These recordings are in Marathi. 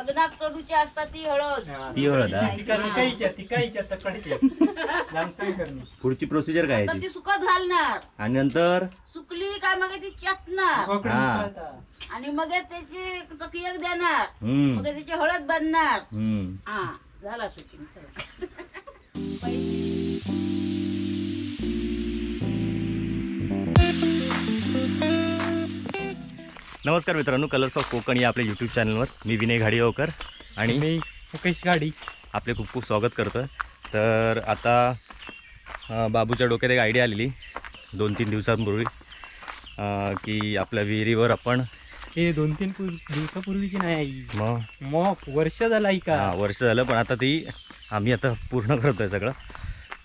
लग्नात चढूची असता ती हळद. ती हळद हा. पुढची प्रोसिजर काय तर आहे ती? ती सुकत घालणार आणि नंतर सुकली काय मग ती चेतणार हा. आणि मग त्याची चकियक देणार. हम्म मग त्याची हळद बनणार. हम्म. हा झाला शूटिंग. नमस्कार मित्रांनो, कलर्स ऑफ कोकण या आपल्या यूट्यूब चॅनलवर मी विनय घाडिगावकर आणि मी मुकेश गाडी आपले खूप खूप स्वागत करतो आहे. तर आता बाबूच्या डोक्यात एक आयडिया आलेली 2-3 दिवसांपूर्वी की आपल्या विहिरीवर आपण हे 2-3 दिवसापूर्वीची नाही आई, मग वर्ष झालं आई का? वर्ष झालं, पण आता आम्ही आता पूर्ण करतो आहे सगळं.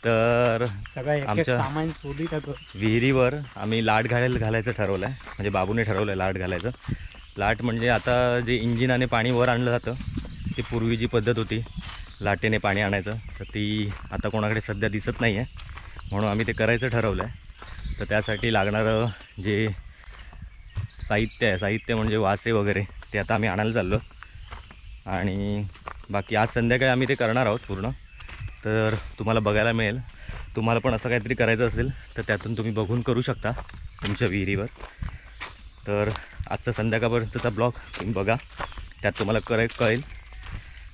तर सगळं आमच्या सामान शोधित होतं. विहिरीवर आम्ही लाट घालायचं ठरवलं आहे. म्हणजे बाबूने ठरवलं आहे लाट घालायचं. लाट म्हणजे आता जे इंजिनाने पाणी वर आणलं जातं ती पूर्वी जी पद्धत होती लाटेने पाणी आणायचं, तर ती आता कोणाकडे सध्या दिसत नाही आहे. म्हणून आम्ही ते करायचं ठरवलं आहे. तर त्यासाठी लागणारं जे साहित्य म्हणजे वासे वगैरे ते आता आम्ही आणायला चाललो. आणि बाकी आज संध्याकाळी आम्ही ते करणार आहोत पूर्ण. तर तुम्हाला बघायला मिळेल. तुम्हाला पण असं काहीतरी करायचं असेल तर त्यातून तुम्ही बघून करू शकता तुमच्या विहिरीवर. तर आजचा संध्याकाळपर्यंतचा ब्लॉग तुम्ही बघा, त्यात तुम्हाला कळेल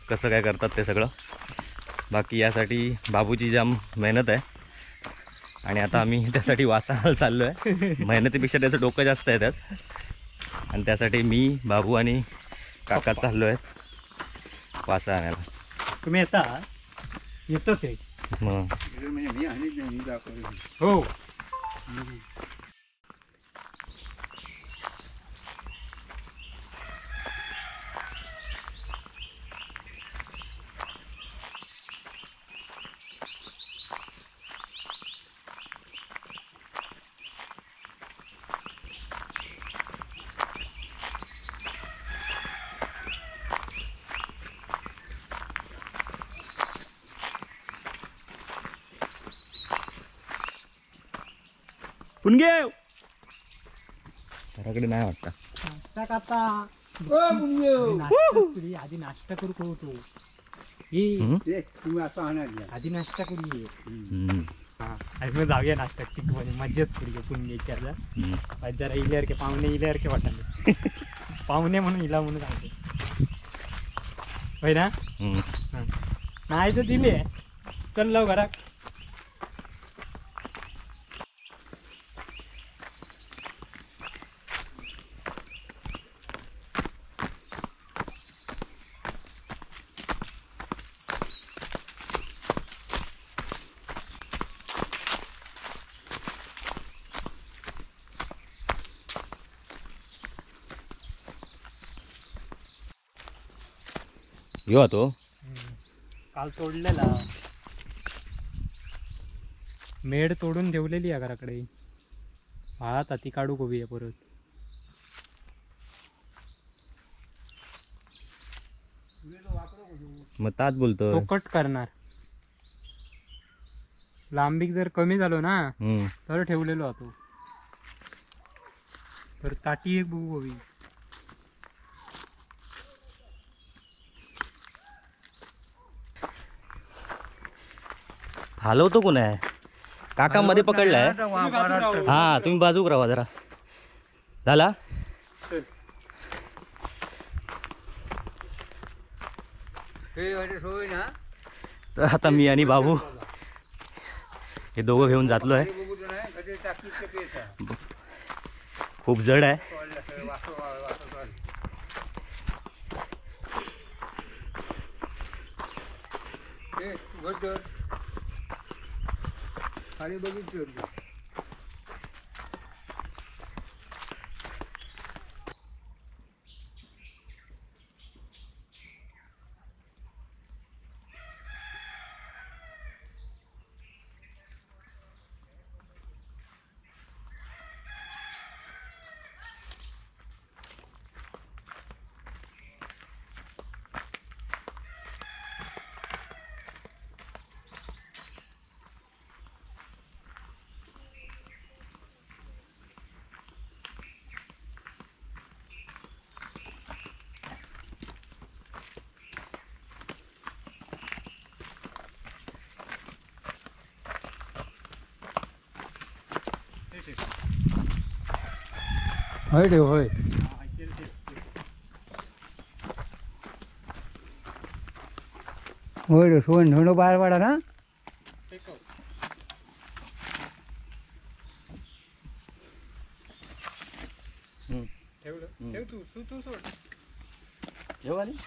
कसं काय करतात ते सगळं. बाकी यासाठी बाबूची जाम मेहनत आहे आणि आता आम्ही त्यासाठी वासाला चाललो आहे. मेहनतीपेक्षा त्याचं डोकं जास्त आहे त्यात. आणि त्यासाठी मी, बाबू आणि काका चाललो आहेत वासा आणायला. तुम्ही येतो ते मग हो. पुणगे घराकडे नाही वाटतं. आधी नाश्ता करू कळतो आधी नाश्ता करू मग जाऊया नाश्ता टिकवाने मज्जाच करूया पुण्य जरा इल्यासारखे पाहुणे इल्यासारखे वाटाले. पाहुणे म्हणून इला म्हणून सांगतो होय ना. नाही तर दिले चल लव घरात. येऊ तो काल तोडलेला मेड तोडून ठेवलेली आहे घराकडे. भात ती काढू गोबी आहे परत. मग तात बोलतो तो कट करणार. लांबीक जर कमी झालो ना तर ठेवलेलो होतो. तर ताटी एक बघू गोबी. हलवतो कोण आहे? काका मध्ये पकडलाय. हा तुम्ही बाजूक राहा जरा. झाला तर आता मी आणि बाबू हे दोघं घेऊन जातलोय. खूप जड आहे. खाली बघितलं होय रे होय होय रे सोन धोंडो बाहेर पडा ना ठेव तू सोड जेव्हा आली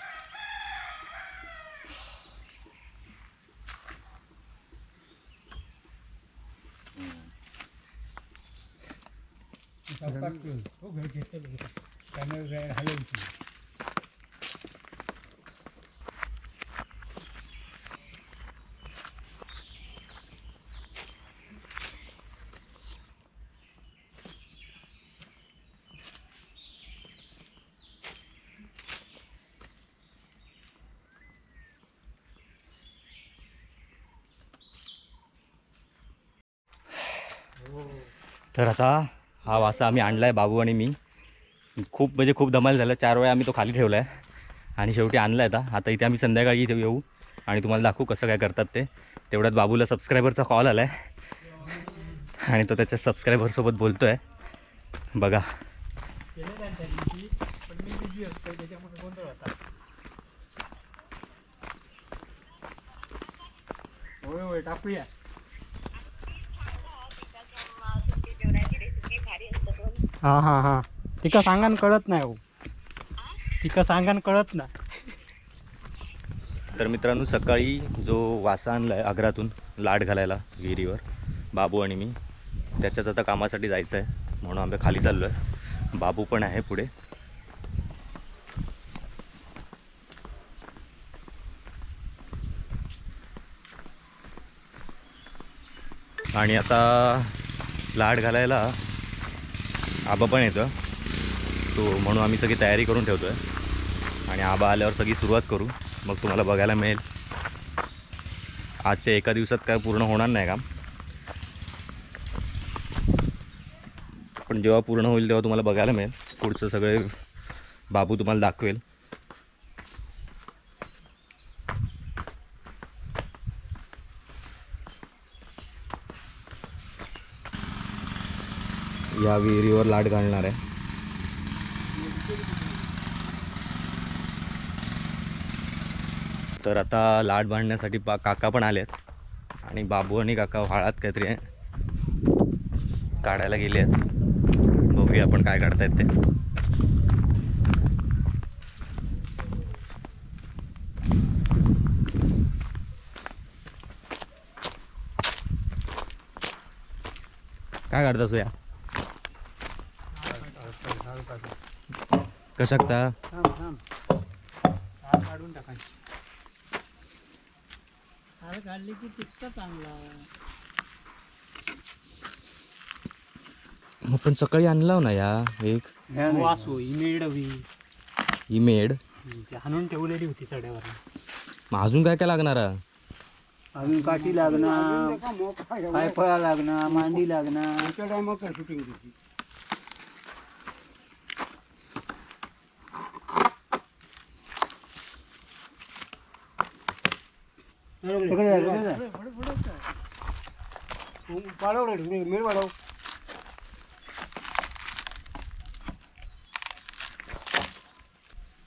तर आता हा वासा आम्ही आणला आहे बाबू आणि मी खूप म्हणजे खूप धमाल झालं 4 वेळा आम्ही तो खाली ठेवला आहे आणि शेवटी आणला आहे आता इथे आम्ही संध्याकाळी इथे येऊ आणि तुम्हाला दाखवू कसं काय करतात ते तेवढ्यात बाबूला सबस्क्रायबरचा कॉल आला आहे आणि तो त्याच्या सबस्क्रायबरसोबत बोलतो आहे बघा पण मी बिझी असतो त्याच्यामुळे गोंधळ होता होय होय टाकूया हा तिका सांगान कळत नाही हो तिका सांगान कळत ना तर मित्रांनो सकाळी जो वासा आणला आहे आग्रातून लाट घालायला विहिरीवर बाबू आणि मी त्याच्याच आता कामासाठी जायचं आहे म्हणून आम्ही खाली चाललो आहे बाबू पण आहे पुढे आणि आता लाट घालायला आबा पण येतं तो म्हणून आम्ही सगळी तयारी करून ठेवतो आहे आणि आबा आल्यावर सगळी सुरुवात करू मग तुम्हाला बघायला मिळेल आजच्या एका दिवसात काय पूर्ण होणार नाही काम पण जेव्हा पूर्ण होईल तेव्हा तुम्हाला बघायला मिळेल पुढचं सगळे बाबू तुम्हाला दाखवेल या विहिरीवर लाट घालणार आहे तर आता लाट बांधण्यासाठी काका पण आलेत आणि बाबू आणि काका व्हाळात काहीतरी काढायला गेले आहेत बघूया आपण काय काढतायत ते काय काढतास या कशाकता काढून टाकायची सारं काढली की टिकतं चांगला मग पण सकाळी आणला ना या एक वासो इमेड हवी इमेड ती हाणून ठेवलेली होती सड्यावर मग अजून काय काय लागणार अजून काठी लागणार पायफळा लागणार मांडी लागणार शूटिंग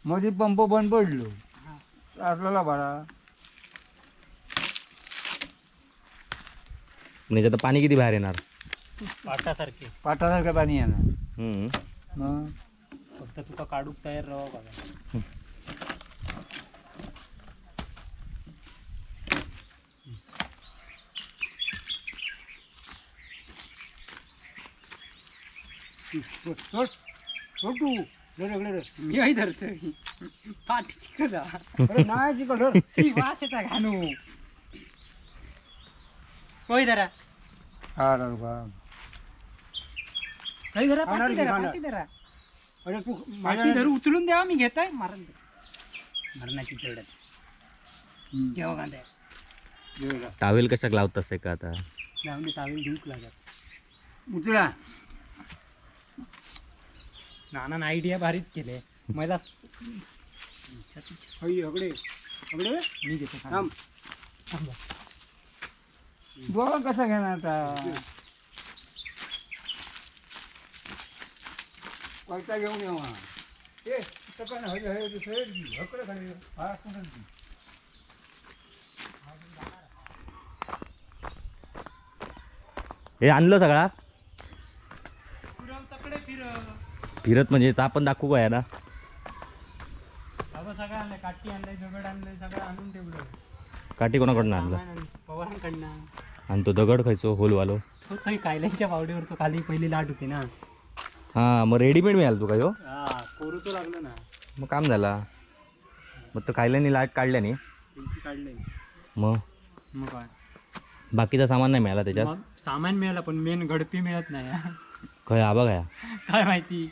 मध्ये पंप बंद पडलो असला भाडा म्हणजे आता पाणी किती बाहेर येणार पाटासारखं पाणी येणार मग फक्त तुका काढूक तयार राहा बघा मी धरतोय पाठी चिकला वास येता घाणू होय धरा काही धरा पाठी धरा पाठी धरा पाठी धरू उचलून द्यावा मी घेताय मारण मरणाची चढत केव्हा कांदा टावेल कशाक लावत असते का आता लावून तावेल धूक लागत उचला नाना आयडिया भारीच केले मला मी घेतो गोवा कसा घेणार आता पैसा घेऊन येऊ ते सकाळ हळे दुसरे हकडे खाली हा कुठं हे आणलं सगळा तकडे फिरत म्हणजे तर आपण दाखवू काय ना बाबा सगळं आणलंय, काठी आणलंय, दगड आणलंय, सगळं आणून ठेवलं. काठी कोणाकडनं आणलं पवारांकडनं. आणि तो दगड खायचो होलवालो तो काही कायल्यांच्या पावडीवरचो खाली पहिली लाट होती ना. हां मग रेडीमेड मिळाल तू काय हो हा कोरू तो लागलो ना. मग काम झाला मग तो खायल्यानी लाट काढल्यानी काढले मग मग काय बाकीचा सामान नाही मिळाला त्याच्यात मग सामान मिळालं पण मेन घडपी मिळत नाही हा. खय आबा काय काय माहिती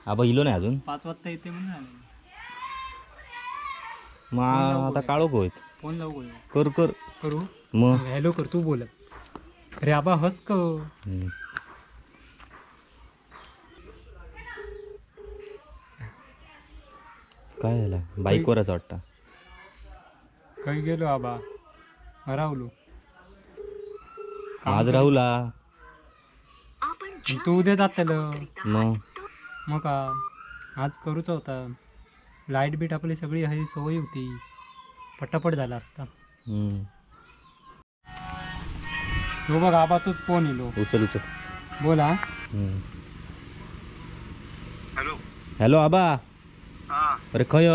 आबा इलो नाही अजून 5 वाजता येते म्हणून आले. मग आता काळोख होईत फोन लावू कर कर करू मग हॅलो कर तू बोल. अरे आबा हस क हम्म. काय झालं बाईकवरच वाटतं काही गेलो आबा राहुलो. आज राहुला तू उद्या जात मग मग का आज करूच होता. लाईट बीट आपली सगळी हवी सवय होती पटापट झाला असता. हम्म. हो बघ आबाचाच फोन येलो. उचल उचल बोला. हम्म. हॅलो हॅलो आबा हा अरे खय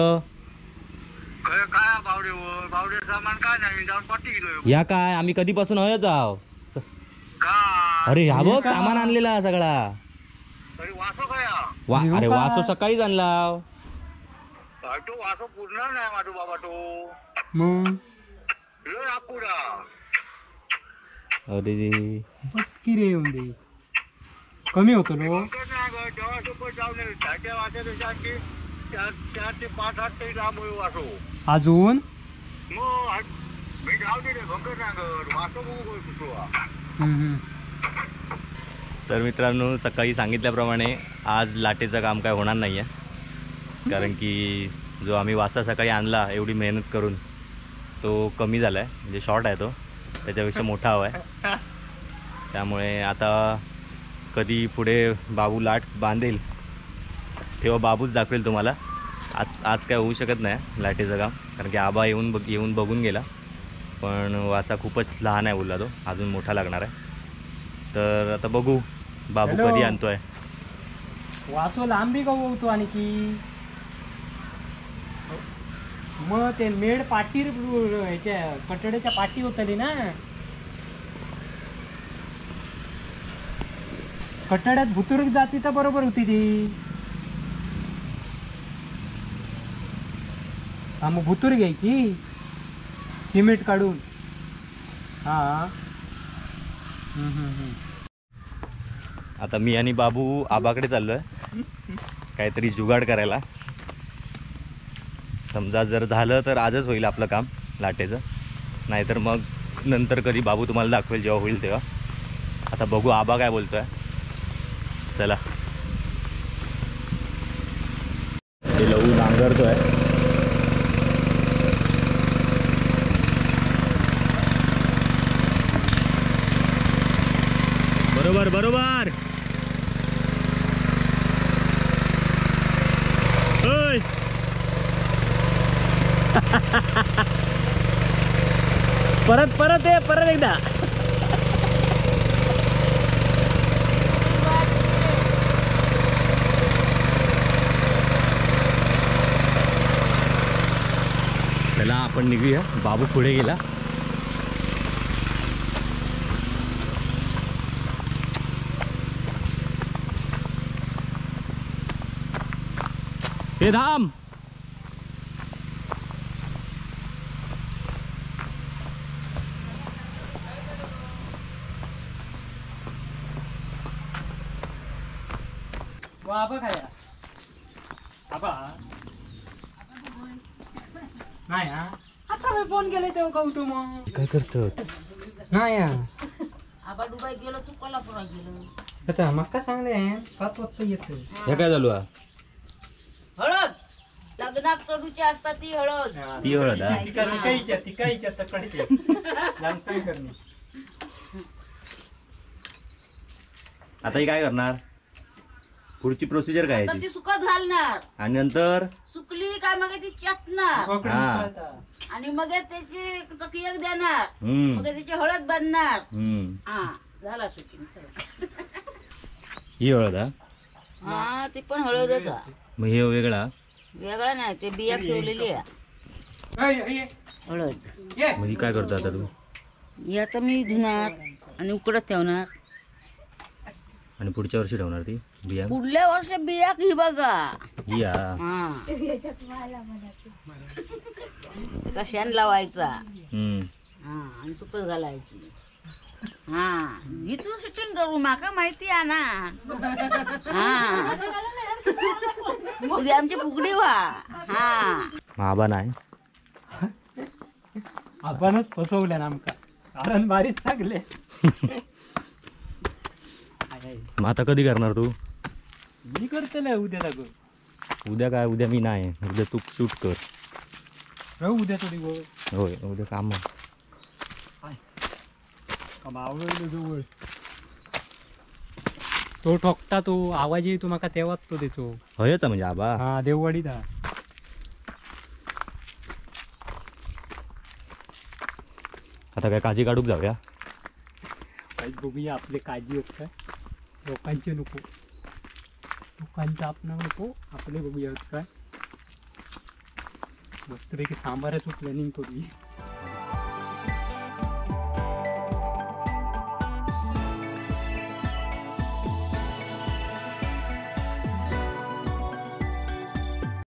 काय बावडे सामान काय नाही जाऊन पाठी गेलो या काय आम्ही कधीपासून हयच आहो का अरे ह्या बघ सामान आणलेला सगळा तरी वासो काय अरे वाचो सकाळीच आणला तो वासो पूर्ण नाही माझो बाबा तो मग लो नागपुरा अरे बक्की रे येऊन दे कमी होतो लो. जेव्हा सुपर जाऊन त्याच्या वाच्या की 4 ते 5 8 तरी लांब होईल वासो अजून मग मी जाऊ दे रे भंकर नागर वासो बघू सुचवा. हम्म. तर मित्रांनो सकाळी सांगितल्याप्रमाणे आज लाटेचं काम काय होणार नाही आहे कारण की जो आम्ही वासा सकाळी आणला एवढी मेहनत करून तो कमी झाला आहे म्हणजे शॉर्ट आहे तो त्याच्यापेक्षा मोठा हवा आहे. त्यामुळे आता कधी पुढे बाबू लाट बांधेल तेव्हा बाबूच दाखवेल तुम्हाला. आज काय होऊ शकत नाही लाटेचं काम कारण की आबा येऊन बघून गेला पण वासा खूपच लहान आहे बोलला तो अजून मोठा लागणार आहे. तर आता बघू बाबू हॅलो. कधी आणतोय. वाचो लांबी गवतो आणि की मग ते मेड पाठी ह्याच्या कटड्याच्या पाठी होतली ना. कटड्यात भुतुरक जाती तर बरोबर होती ती. हा मग भुतूर घ्यायची सिमेंट काढून. हा आता मी आणि बाबू आबाकडे चाललो आहे काहीतरी जुगाड करायला. समजा जर झालं तर आजच होईल आपलं काम लाटेचं नाहीतर मग नंतर कधी बाबू तुम्हाला दाखवेल जेव्हा होईल तेव्हा. आता बघू आबा काय बोलतोय. चला हे लवू नांगरतोय. बरोबर बरोबर ओय. परत एकदा. चला आपण निघूया. बाबू पुढे गेला. हे धाम आबा खाया आबा नाही हा आता मी फोन केले तेव्हा खाऊ मग काय करतात. नाही आबा दुबई गेलो तू कोल्हापुरात गेलो. आता मक्का सांगले 5 वाजता येतो. हे काय चालू आहे. हळद लग्नात चढूची असतात ती हळद. ती हळद हा? तिकाईच्या तकडचे लांबचाई करणे. आता ही काय करणार. पुढची प्रोसिजर काय आता आहे ती? ती सुकत घालणार आणि नंतर सुकली काय मग ती चेतणार हा. आणि मग त्याची चकियक देणार हम्म. मग त्याची हळद बांधणार हम्म. हा झाला शूटिंग चला. ही हळद हा हा ती पण हळदच आहे. मग हे वेगळा वेगळा नाही ते बिया ठेवलेली आहे हळद. मग ही काय करतो आता तू? ही आता मी धुणार आणि उकडत ठेवणार. आणि पुढच्या वर्षी ठेवणार ती बिया पुढल्या वर्षी बिया ही बघा ही हा हा त्याचा शेण लावायचा हम्म. हा आणि सुकत घालायची. हा इथून शूटिंग करू माका माहिती आहे ना. हा उद्या आमची फुगडी व्हा. हा मग आबा नाही आपणच फसवलं ना आमका कारण बारीक चांगले. मग आता कधी करणार तू? मी करतले उद्या लागू उद्या काय? उद्या मी नाही, उद्या तू शूट कर. राहू उद्या तो दिवस होय उद्या काम मावळलं जवळ तो ठोकता तो आवाज येतो माका तेव्हाच तो देतो. हयच म्हणजे आबा. हा देववाडीचा आता काय काजी काढूक जाऊया? काही बघूया आपले काळजी होत काय लोकांचे नको लोकांचं आपण नको आपले बघूया होत काय मस्तपैकी सांबाराचं प्लॅनिंग करूया.